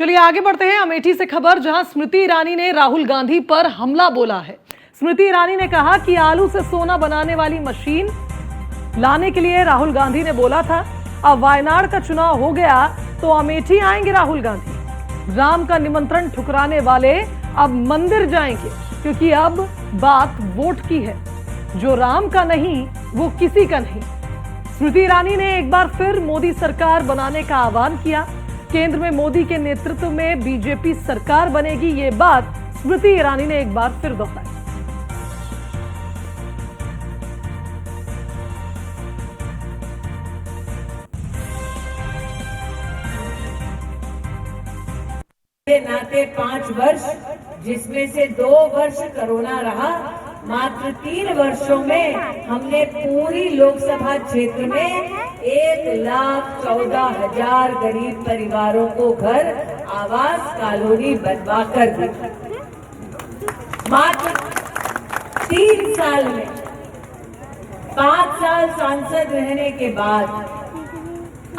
चलिए आगे बढ़ते हैं। अमेठी से खबर, जहां स्मृति ईरानी ने राहुल गांधी पर हमला बोला है। स्मृति ईरानी ने कहा कि आलू से सोना बनाने वाली मशीन लाने के लिए राहुल गांधी ने बोला था। अब वायनाड का चुनाव हो गया तो अमेठी आएंगे राहुल गांधी। राम का निमंत्रण ठुकराने वाले अब मंदिर जाएंगे, क्योंकि अब बात वोट की है। जो राम का नहीं वो किसी का नहीं। स्मृति ईरानी ने एक बार फिर मोदी सरकार बनाने का आह्वान किया। केंद्र में मोदी के नेतृत्व में बीजेपी सरकार बनेगी, ये बात स्मृति ईरानी ने एक बार फिर दोहराई। नाते 5 वर्ष, जिसमें से 2 वर्ष कोरोना रहा, मात्र 3 वर्षों में हमने पूरी लोकसभा क्षेत्र में 1,14,000 गरीब परिवारों को घर, आवास, कॉलोनी बनवा कर दी। मात्र 3 साल में 5 साल सांसद रहने के बाद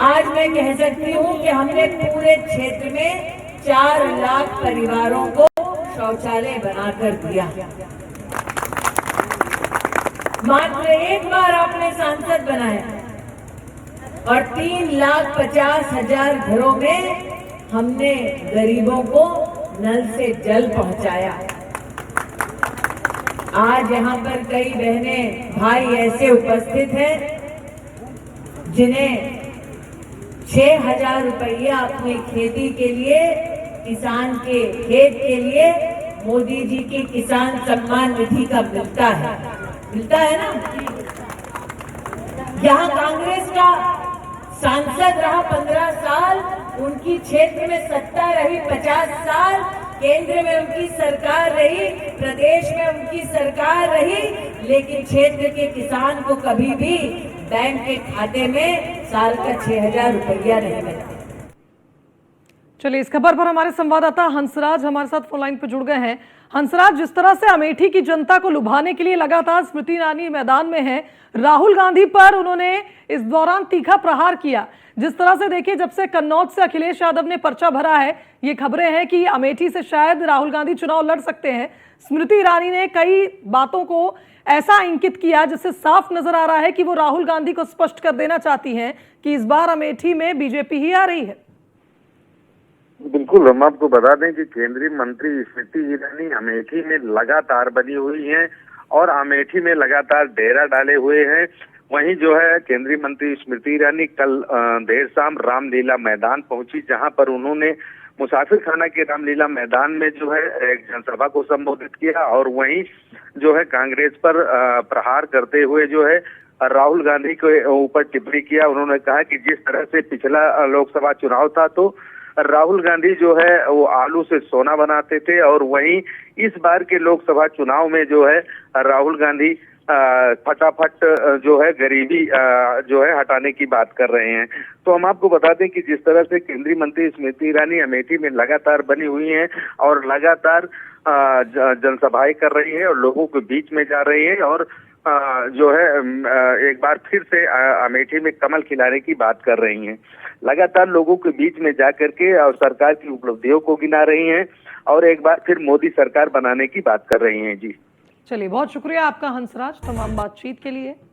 आज मैं कह सकती हूँ कि हमने पूरे क्षेत्र में 4 लाख परिवारों को शौचालय बनाकर दिया। मात्र एक बार आपने सांसद बनाया और 3,50,000 घरों में हमने गरीबों को नल से जल पहुंचाया। आज यहाँ पर कई बहनें भाई ऐसे उपस्थित हैं जिन्हें 6,000 रुपया अपनी खेती के लिए, किसान के खेत के लिए मोदी जी की किसान सम्मान निधि का मिलता है ना। यहाँ कांग्रेस का सांसद रहा 15 साल, उनकी क्षेत्र में सत्ता रही 50 साल, केंद्र में उनकी सरकार रही, प्रदेश में उनकी सरकार रही, लेकिन क्षेत्र के किसान को कभी भी बैंक के खाते में साल का 6,000 रुपया नहीं मिला। चलिए इस खबर पर हमारे संवाददाता हंसराज हमारे साथ फोन लाइन पर जुड़ गए हैं। हंसराज, जिस तरह से अमेठी की जनता को लुभाने के लिए लगातार स्मृति ईरानी मैदान में है, राहुल गांधी पर उन्होंने इस दौरान तीखा प्रहार किया। जिस तरह से देखिए, जब से कन्नौज से अखिलेश यादव ने पर्चा भरा है, ये खबरें हैं कि अमेठी से शायद राहुल गांधी चुनाव लड़ सकते हैं। स्मृति ईरानी ने कई बातों को ऐसा इंकित किया जिससे साफ नजर आ रहा है कि वो राहुल गांधी को स्पष्ट कर देना चाहती हैं कि इस बार अमेठी में बीजेपी ही आ रही है। बिल्कुल, हम आपको बता दें कि केंद्रीय मंत्री स्मृति ईरानी अमेठी में लगातार बनी हुई हैं और अमेठी में लगातार डेरा डाले हुए हैं। वहीं जो है केंद्रीय मंत्री स्मृति ईरानी कल देर शाम रामलीला मैदान पहुंची, जहां पर उन्होंने मुसाफिर खाना के रामलीला मैदान में जो है एक जनसभा को संबोधित किया और वहीं जो है कांग्रेस पर प्रहार करते हुए जो है राहुल गांधी के ऊपर टिप्पणी किया। उन्होंने कहा कि जिस तरह से पिछला लोकसभा चुनाव था तो राहुल गांधी जो है वो आलू से सोना बनाते थे, और वहीं इस बार के लोकसभा चुनाव में जो है राहुल गांधी फटाफट जो है गरीबी जो है हटाने की बात कर रहे हैं। तो हम आपको बता दें कि जिस तरह से केंद्रीय मंत्री स्मृति ईरानी अमेठी में लगातार बनी हुई हैं और लगातार जनसभाएं कर रही है और लोगों के बीच में जा रही है और जो है एक बार फिर से अमेठी में कमल खिलाने की बात कर रही हैं। लगातार लोगों के बीच में जाकर के और सरकार की उपलब्धियों को गिना रही हैं और एक बार फिर मोदी सरकार बनाने की बात कर रही हैं। जी चलिए, बहुत शुक्रिया आपका हंसराज तमाम बातचीत के लिए।